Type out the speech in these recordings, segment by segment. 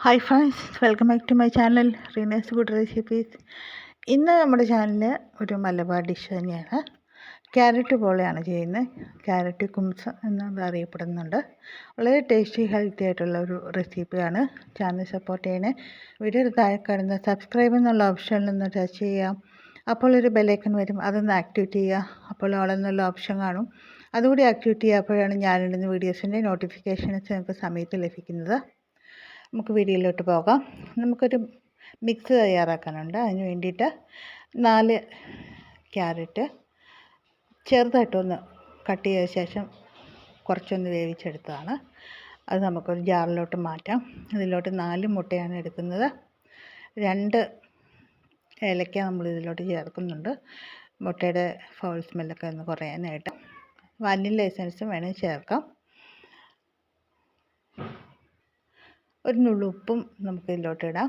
Hi friends, welcome back to my channel Reena's good recipes. ഇന്ന് നമ്മുടെ ചാനലിൽ ഒരു മലബാർ ഡിഷ് തന്നെയാണ്. ക്യാരറ്റ് പോലെയാണ് ചെയ്യുന്നത്. ക്യാരറ്റ് കുംസ് എന്ന് അറിയപ്പെടുന്നുണ്ട്. വളരെ ടേസ്റ്റി ഹെൽത്തി ആയിട്ടുള്ള ഒരു റെസിപ്പിയാണ്. ചാനൽ സപ്പോർട്ട് ചെയ്യണേ. വീഡിയോ താഴെ കാണുന്ന സബ്സ്ക്രൈബ് എന്നുള്ള ഓപ്ഷനിൽ നിന്ന് ടച്ച് ചെയ്യാം. അപ്പോൾ ഒരു ബെല്ലൈക്കൺ വരും, അതൊന്ന് ആക്ടിവേറ്റ് ചെയ്യുക. അപ്പോൾ എന്നുള്ള ഓപ്ഷൻ കാണും, അതുകൂടി ആക്ടിവേറ്റ് ചെയ്യുക. അപ്പോഴാണ് ഞാനിടുന്ന വീഡിയോസിൻ്റെ നോട്ടിഫിക്കേഷൻസ് നിങ്ങൾക്ക് സമയത്ത് ലഭിക്കുന്നത്. നമുക്ക് വീഡിയോയിലോട്ട് പോകാം. നമുക്കൊരു മിക്സ് തയ്യാറാക്കാനുണ്ട്. അതിന് വേണ്ടിയിട്ട് 4 ക്യാരറ്റ് ചെറുതായിട്ടൊന്ന് കട്ട് ചെയ്ത ശേഷം കുറച്ചൊന്ന് വേവിച്ചെടുത്തതാണ്. അത് നമുക്കൊരു ജാറിലോട്ട് മാറ്റാം. ഇതിലോട്ട് 4 മുട്ടയാണ് എടുക്കുന്നത്. 2 ഏലക്ക നമ്മളിതിലോട്ട് ചേർക്കുന്നുണ്ട്, മുട്ടയുടെ ഫൗൾ സ്മെല്ലൊക്കെ ഒന്ന് കുറയാനായിട്ട്. വാനില എസൻസും വേണമെങ്കിൽ ചേർക്കാം. ഒരു നുള്ളു ഉപ്പും നമുക്ക് ഇതിലോട്ട് ഇടാം.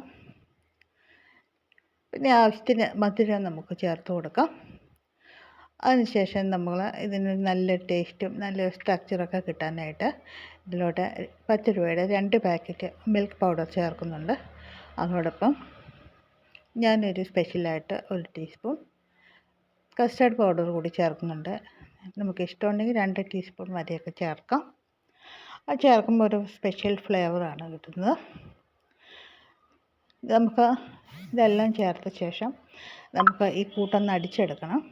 പിന്നെ ആവശ്യത്തിന് മധുരം നമുക്ക് ചേർത്ത് കൊടുക്കാം. അതിനുശേഷം നമ്മൾ ഇതിന് നല്ല ടേസ്റ്റും നല്ലൊരു സ്ട്രക്ചറൊക്കെ കിട്ടാനായിട്ട് ഇതിലോട്ട് 10 രൂപയുടെ 2 പാക്കറ്റ് മിൽക്ക് പൗഡർ ചേർക്കുന്നുണ്ട്. അതോടൊപ്പം ഞാനൊരു സ്പെഷ്യലായിട്ട് 1 ടീസ്പൂൺ കസ്റ്റർഡ് പൗഡർ കൂടി ചേർക്കുന്നുണ്ട്. നമുക്ക് ഇഷ്ടമുണ്ടെങ്കിൽ 2 ടീസ്പൂൺ വരെയൊക്കെ ചേർക്കാം. അത് ചേർക്കുമ്പോൾ ഒരു സ്പെഷ്യൽ ഫ്ലേവറാണ് കിട്ടുന്നത്. നമുക്ക് ഇതെല്ലാം ചേർത്ത ശേഷം നമുക്ക് ഈ കൂട്ടൊന്ന് അടിച്ചെടുക്കണം.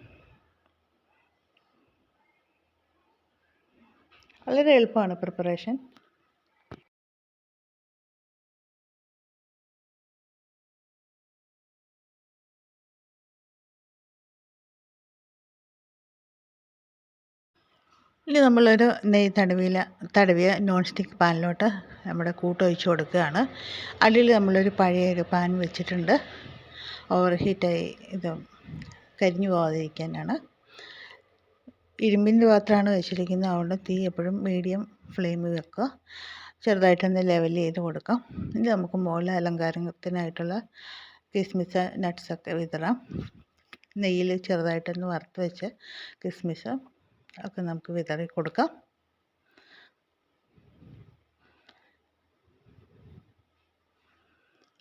വളരെ എളുപ്പമാണ് പ്രിപ്പറേഷൻ. ഇനി നമ്മളൊരു നെയ്യ് തടവിയ നോൺ സ്റ്റിക്ക് പാനിലോട്ട് നമ്മുടെ കൂട്ടൊഴിച്ച് കൊടുക്കുകയാണ്. അടിയിൽ നമ്മളൊരു പഴയൊരു പാൻ വെച്ചിട്ടുണ്ട്. ഓവർ ഹീറ്റായി ഇത് കരിഞ്ഞു പോകാതിരിക്കാനാണ്. ഇരുമ്പിൻ്റെ പാത്രമാണ് വെച്ചിരിക്കുന്നത്. അതുകൊണ്ട് തീ എപ്പോഴും മീഡിയം ഫ്ലെയിമിൽ വെക്കുക. ചെറുതായിട്ടൊന്ന് ലെവൽ ചെയ്ത് കൊടുക്കാം. ഇനി നമുക്ക് മുകളിൽ അലങ്കാരത്തിനായിട്ടുള്ള കിസ്മിസ് നട്ട്സൊക്കെ വിതറാം. നെയ്യിൽ ചെറുതായിട്ടൊന്ന് വറുത്ത് വെച്ച് കിസ്മിസ് ഒക്കെ നമുക്ക് വിതറി കൊടുക്കാം.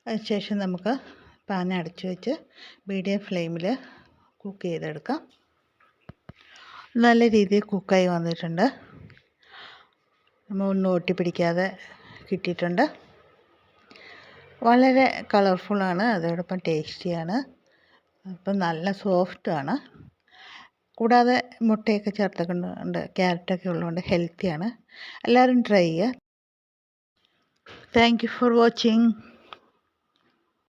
അതിനുശേഷം നമുക്ക് പാൻ അടച്ചു വെച്ച് മീഡിയം ഫ്ലെയിമിൽ കുക്ക് ചെയ്തെടുക്കാം. നല്ല രീതിയിൽ കുക്കായി വന്നിട്ടുണ്ട്. നമ്മൾ ഒന്നും ഒട്ടിപ്പിടിക്കാതെ കിട്ടിയിട്ടുണ്ട്. വളരെ കളർഫുള്ളാണ്, അതോടൊപ്പം ടേസ്റ്റിയാണ്. അപ്പം നല്ല സോഫ്റ്റാണ്. കൂടാതെ മുട്ടയൊക്കെ ചേർത്തുകൊണ്ട് ക്യാരറ്റൊക്കെ ഉള്ളതുകൊണ്ട് ഹെൽത്തിയാണ്. എല്ലാവരും ട്രൈ ചെയ്യുക. Thank you for watching.